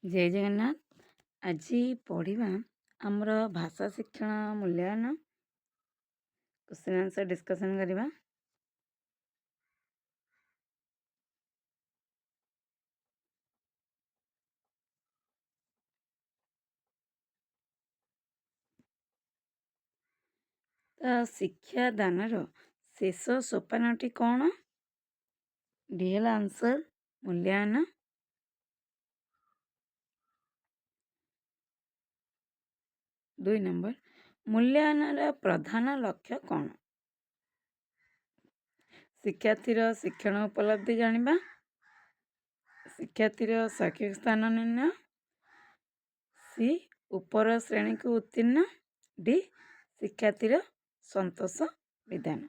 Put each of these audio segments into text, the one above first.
जय जगन्नाथ। आज पढ़ा आमर भाषा शिक्षण मूल्यांकन क्वेश्चन आंसर डिस्कशन करवा। तो शिक्षा दानर शेष सोपानटी कौन? डी है आंसर मूल्यांकन। 2 नंबर मूल्यांकन प्रधान लक्ष्य कौन? शिक्षार्थीर शिक्षण उपलब्धि जानिबा, शिक्षार्थीर शैक्षिक स्थान निर्णय, सी उपर श्रेणी को उत्तीर्ण, डी शिक्षार्थीर संतोष विधान।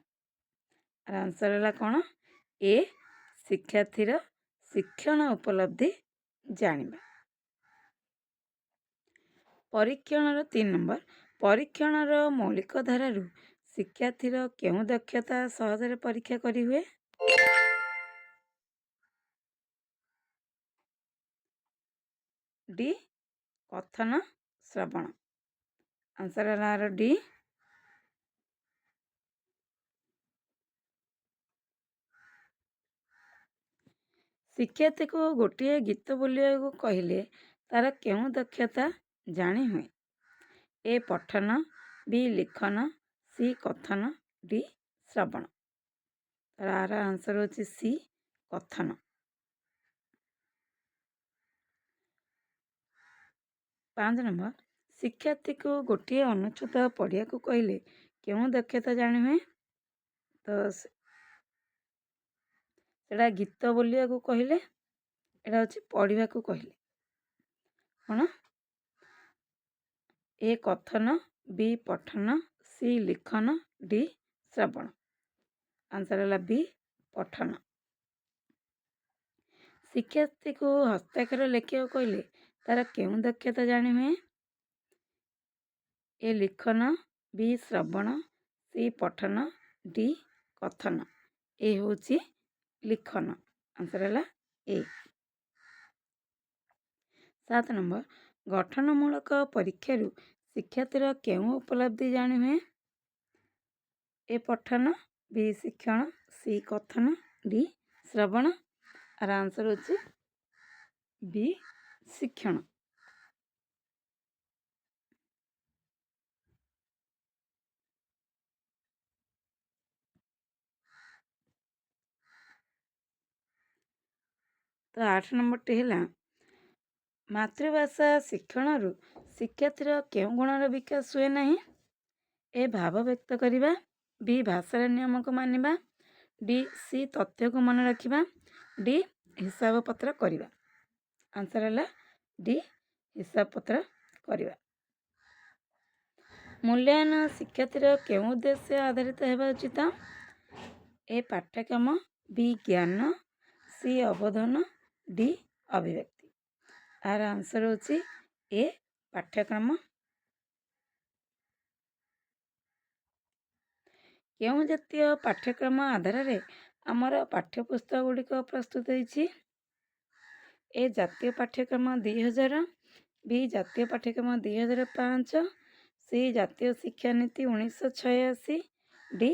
आंसर है कौन? ए शिक्षार्थीर शिक्षण उपलब्धि जानिबा। परीक्षणर 3 नंबर परीक्षणर मौलिक धारारू शिक्षार्थीर केउं दक्षता सहजरे परीक्षा करी हुए? डी कथन श्रवण। आंसर है डी। शिक्षार्थी को गोटे गीत बोलिया कहले तार केउं दक्षता जानी हुए? ए पठन, बी लिखन, सी कथन, डी श्रवण। तार आंसर होची सी कथन। 5 नंबर शिक्षार्थी को गोटे अनुच्छेद पढ़िया को कहले केउं दक्षता जानी हुए? तो सेटा गीत बोलिया को कहले, एटा होची पढ़िया को कहले कौन? ए कथन, बी पठन, सी लिखन, डी श्रवण। आंसर है बी पठन। शिक्षार्थी को हस्ताक्षर लेखिया कहले तार केउं दक्षता जानी हुए? ए लिखन, बी श्रवण, सी पठन, डी कथन। ए होची लिखन। आंसर है ए। 7 नंबर गठनमूलक परीक्षारू शिक्षार्थीर केउं उपलब्धि जानी हुए? ए पठन, बी शिक्षण, सी कथन, डी श्रवण। आर आंसर होची बी शिक्षण। तो 8 नंबर टी है मातृभाषा शिक्षण शिक्षार्थीर केउं गुणर विकास हुए नहीं? ए भाव व्यक्त करवा, बी भाषार नियम को मानिबा, डी सी तथ्य को मन रखिबा, डी हिसाब पत्र करवा। आंसर है डी हिसाब पत्र करवा। मूल्यांकन शिक्षार्थीर केउं उद्देश्य आधारित हेबा उचित? ए पाठ्यक्रम, बी ज्ञान, सी अवधान, डी अभिव्यक्ति। आर आंसर होची ए पाठ्यक्रम। केउं जातीय पाठ्यक्रम आधार रे आमर पाठ्यपुस्तक गुड़िक प्रस्तुत होईछि? ए जातीय पाठ्यक्रम 2000, बी जातीय पाठ्यक्रम 2005, सी जातीय शिक्षा नीति 1986, डी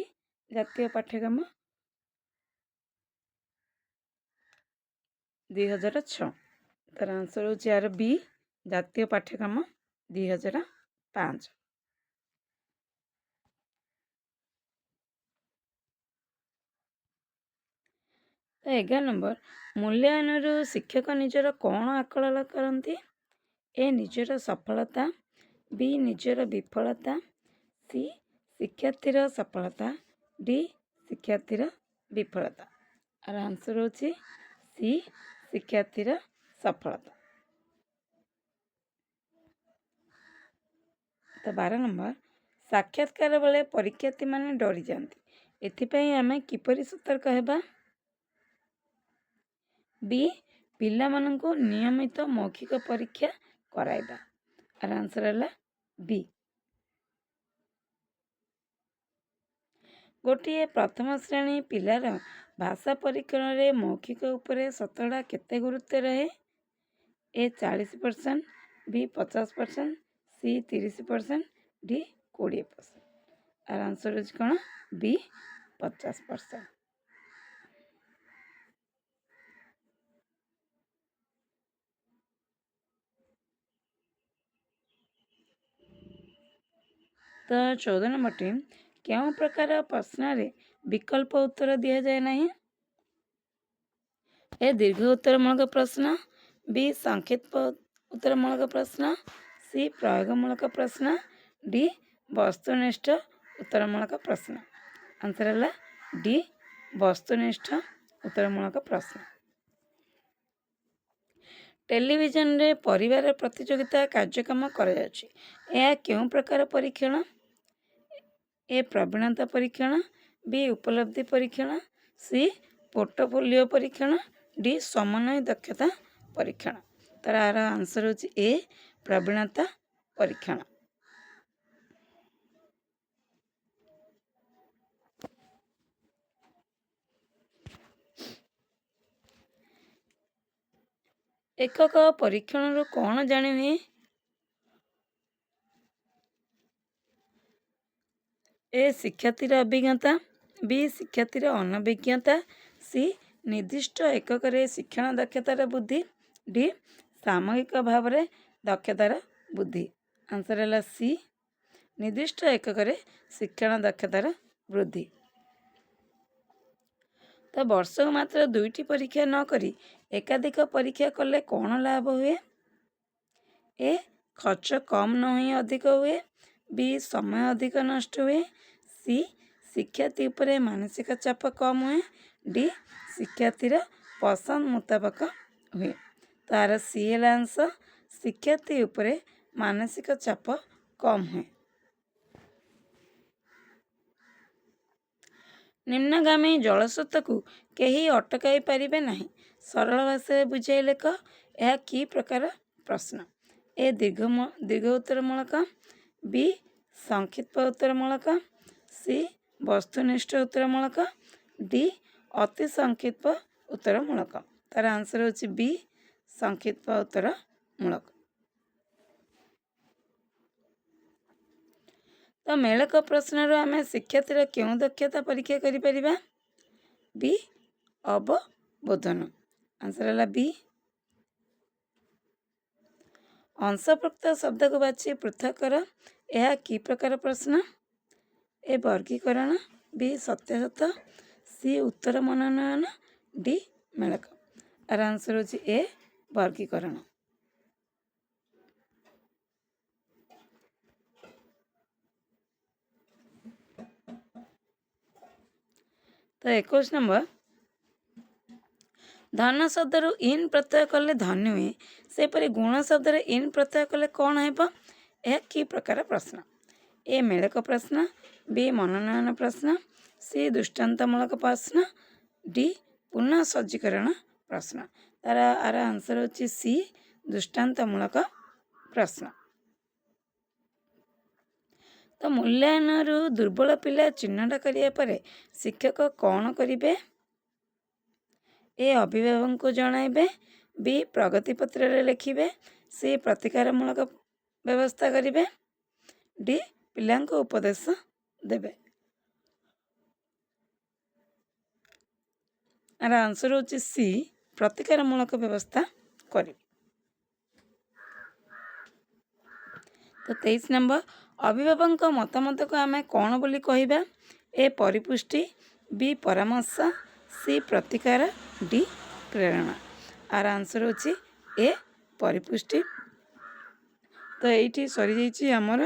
जातीय पाठ्यक्रम 2006। तार आंसर होची यार बी जातीय पाठ्यक्रम 2005। तो 11 नंबर मूल्यांकन शिक्षक निजर कौन आकलन करती? ए निजर सफलता, बी निजर विफलता, सी शिक्षार्थीर सफलता, डी शिक्षार्थीर विफलता। और आंसर होची सी शिक्षार्थीर सफलता। तो 12 नंबर साक्षात्कार बेले परीक्षार्थी माने डरी जाती, एथिपाई आमे किपरि सतर्क हेबा? बी पिला माननको नियमित मौखिक परीक्षा कराइबा। और आंसर है बी। गोटे प्रथम श्रेणी पिलार भाषा परीक्षण रे मौखिक उपरे शतकड़ा केते गुरुत्व रहे? A 40%, B 50%, C 30%, D 20%। आर आंसर होची कौन बी 50%। तो 14 नंबर क्यों प्रकार प्रश्न विकल्प उत्तर दि जाए नहीं। ए दीर्घ उत्तरमूलक प्रश्न, बी संक्षिप्त उत्तरमूलक प्रश्न, सी प्रयोगमूलक प्रश्न, डी वस्तुनिष्ठ उत्तरमूलक प्रश्न। आंसर है डी वस्तुनिष्ठ उत्तरमूलक प्रश्न। टेलीविजन रे परिवार प्रतियोगिता कार्यक्रम करा क्यों प्रकार परीक्षण। ए प्रवीणता परीक्षण, बी उपलब्धि परीक्षण, सी पोर्टफोलियो परीक्षण, डी समन्वय दक्षता परीक्षण। तार आंसर होची ए प्रवीणता परीक्षण। एकक परीक्षण कौन जानी हुए। ए शिक्षार्थी अभिज्ञता, बी शिक्षार्थी अनभिज्ञता, सी निर्दिष्ट एकक शिक्षण दक्षतार बुद्धि, डी सामूहिक भाव दक्षतार बुद्धि। आंसर है सी निर्दिष्ट एकक शिक्षण दक्षतार वृद्धि। तो वर्ष मात्र 2टी परीक्षा न करी एकाधिक परीक्षा कले कौन लाभ हुए। ए खर्च कम न हुई अधिक हुए, बी समय अधिक नष्ट हुए, सी शिक्षार्थी उपरे मानसिक चाप कम हुए, डी शिक्षार्थीर पसंद मुताबक हुए। तार सी है आंसर शिक्षार्थी उपरे मानसिक चाप कम हुए। निम्नगामी जलस्रोत को कहीं अटकाई पारिबे नहीं। सरल भाषा बुझाई लेख। यह कि प्रकार प्रश्न। ए दीर्घ उत्तरमूलक, बी संक्षिप्त उत्तरमूलक, सी वस्तुनिष्ठ उत्तरमूलक, डी अति संक्षिप्त उत्तरमूलक। तार आंसर होची बी संक्षिप्त उत्तरमूलक। तो मेलक प्रश्न आम शिक्षार्थी क्यों दक्षता परीक्षा करिपरिबा। बी अवबोधन। आंसर है बी। अंशप्रोक्त शब्द को बाछी पृथक कर। यह कि प्रकार प्रश्न। ए वर्गीकरण, बी सत्यासत, सी उत्तर मनोनयन, डी मेलक। आर आंसर होची ए वर्गीकरण। तो 21 नंबर धन शब्द रु इन प्रत्यय कले धन्य हुए सेपरि गुण शब्द इन प्रत्यय कले कौन है। यह कि प्रकार प्रश्न। ए मेलक प्रश्न, बी मनोनयन प्रश्न, सी दृष्टांतमूलक प्रश्न, डी पुनः सज्जीकरण प्रश्न। तार आर आंसर होची सी दृष्टांतमूलक प्रश्न। तो मूल्यांकन रु दुर्बल पिला चिन्हट करिया परे शिक्षक कौन करिवे। ए अभिभावक को जणाइबे, बी प्रगति पत्र रे लिखिबे, सी प्रतिकारमूलक व्यवस्था करिवे, डी पिलांको उपदेश देबे। आर आंसर होची सी प्रतिकारमूलक व्यवस्था करिवे। तो 23 नंबर अभिभावक मतामत को आम कौन बोली कहिबा। ए परिपुष्टि, बी परामर्श, सी प्रतिकार, डी प्रेरणा। आर आंसर होची ए परिपुष्टि। तो ये सरी जाइए आमर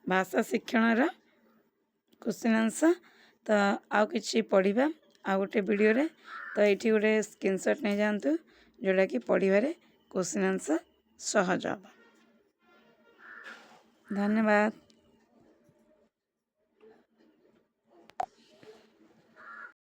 भाषा शिक्षण क्वेश्चन आंसर। तो आउ कि पढ़ा आ गोटे वीडियो रे। तो ये गोटे स्क्रीनशॉट नहीं जातु जोटा कि पढ़ारे क्वेश्चन आंसर सहज। धन्यवाद।